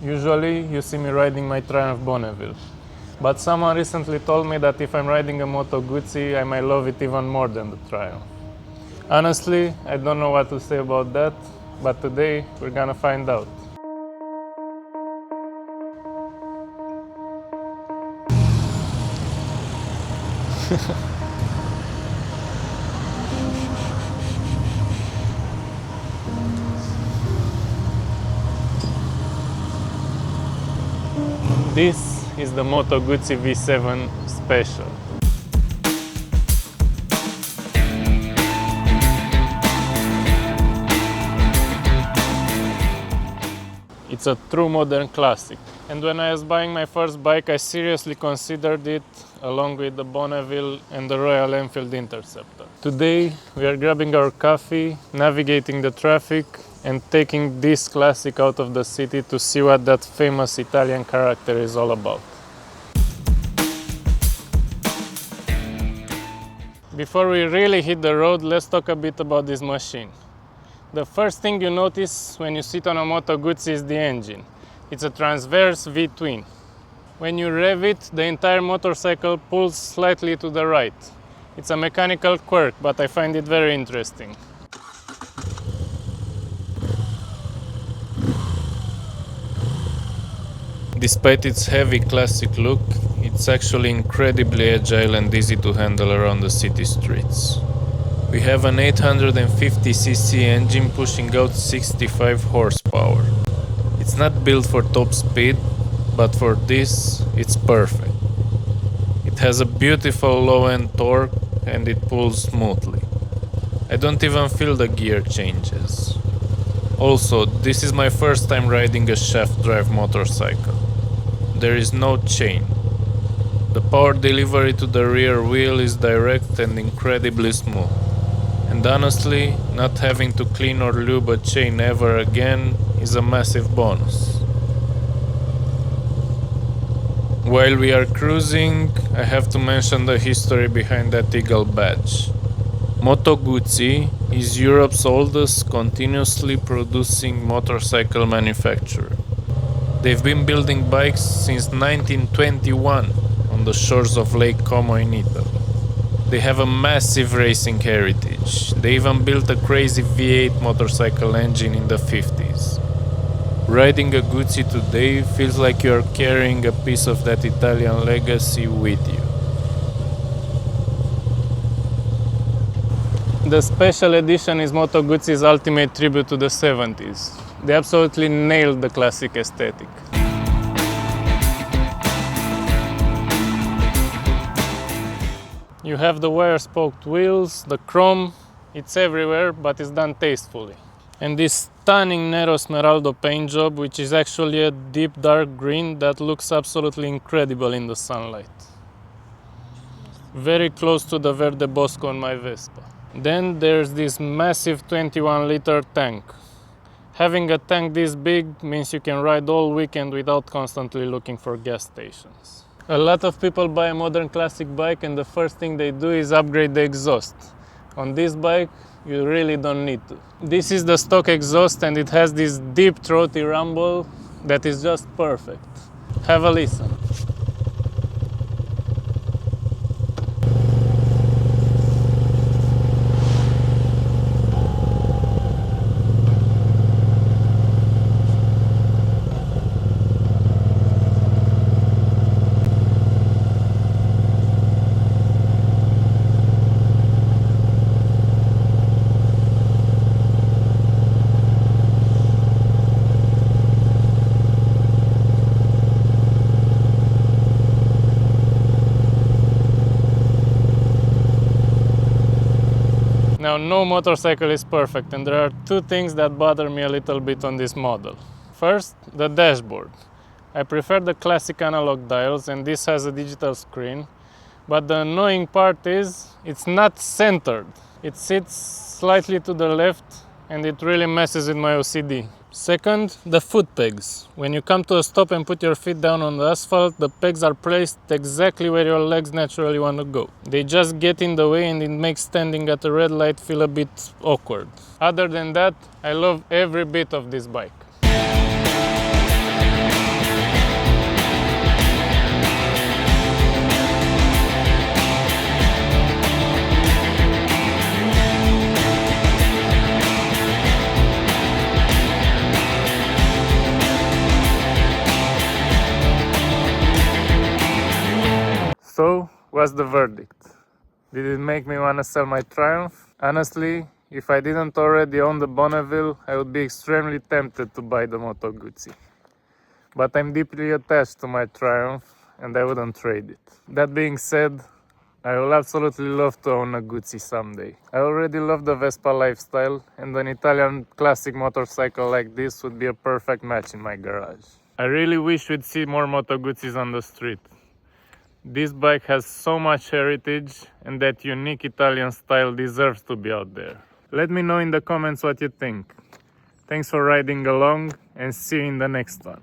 Usually you see me riding my Triumph Bonneville, but someone recently told me that if I'm riding a Moto Guzzi, I might love it even more than the Triumph. Honestly, I don't know what to say about that, but today we're gonna find out. This is the Moto Guzzi V7 Special. It's a true modern classic. And when I was buying my first bike, I seriously considered it along with the Bonneville and the Royal Enfield Interceptor. Today we are grabbing our coffee, navigating the traffic and taking this classic out of the city to see what that famous Italian character is all about. Before we really hit the road, let's talk a bit about this machine. The first thing you notice when you sit on a Moto Guzzi is the engine. It's a transverse V-twin. When you rev it, the entire motorcycle pulls slightly to the right. It's a mechanical quirk, but I find it very interesting. Despite its heavy classic look, it's actually incredibly agile and easy to handle around the city streets. We have an 850cc engine pushing out 65 horsepower. It's not built for top speed, but for this, it's perfect. It has a beautiful low-end torque and it pulls smoothly. I don't even feel the gear changes. Also, this is my first time riding a shaft drive motorcycle. There is no chain. The power delivery to the rear wheel is direct and incredibly smooth. And honestly, not having to clean or lube a chain ever again is a massive bonus. While we are cruising, I have to mention the history behind that eagle badge. Moto Guzzi is Europe's oldest continuously producing motorcycle manufacturer. They've been building bikes since 1921 on the shores of Lake Como in Italy. They have a massive racing heritage. They even built a crazy V8 motorcycle engine in the 50s. Riding a Guzzi today feels like you're carrying a piece of that Italian legacy with you. The special edition is Moto Guzzi's ultimate tribute to the 70s. They absolutely nailed the classic aesthetic. You have the wire-spoked wheels, the chrome, it's everywhere, but it's done tastefully. And this stunning Nero Smeraldo paint job, which is actually a deep dark green that looks absolutely incredible in the sunlight. Very close to the Verde Bosco on my Vespa. Then there's this massive 21-liter tank. Having a tank this big means you can ride all weekend without constantly looking for gas stations. A lot of people buy a modern classic bike and the first thing they do is upgrade the exhaust. On this bike, you really don't need to. This is the stock exhaust and it has this deep throaty rumble that is just perfect. Have a listen. Now, no motorcycle is perfect, and there are two things that bother me a little bit on this model. First, the dashboard. I prefer the classic analog dials, and this has a digital screen, but the annoying part is it's not centered. It sits slightly to the left, and it really messes with my OCD. Second, the foot pegs. When you come to a stop and put your feet down on the asphalt, the pegs are placed exactly where your legs naturally want to go. They just get in the way and it makes standing at a red light feel a bit awkward. Other than that, I love every bit of this bike. was the verdict? Did it make me want to sell my Triumph? Honestly, if I didn't already own the Bonneville, I would be extremely tempted to buy the Moto Guzzi. But I'm deeply attached to my Triumph and I wouldn't trade it. That being said, I will absolutely love to own a Guzzi someday. I already love the Vespa lifestyle, and an Italian classic motorcycle like this would be a perfect match in my garage. I really wish we'd see more Moto Guzzis on the street. This bike has so much heritage, and that unique Italian style deserves to be out there. Let me know in the comments what you think. Thanks for riding along, and see you in the next one.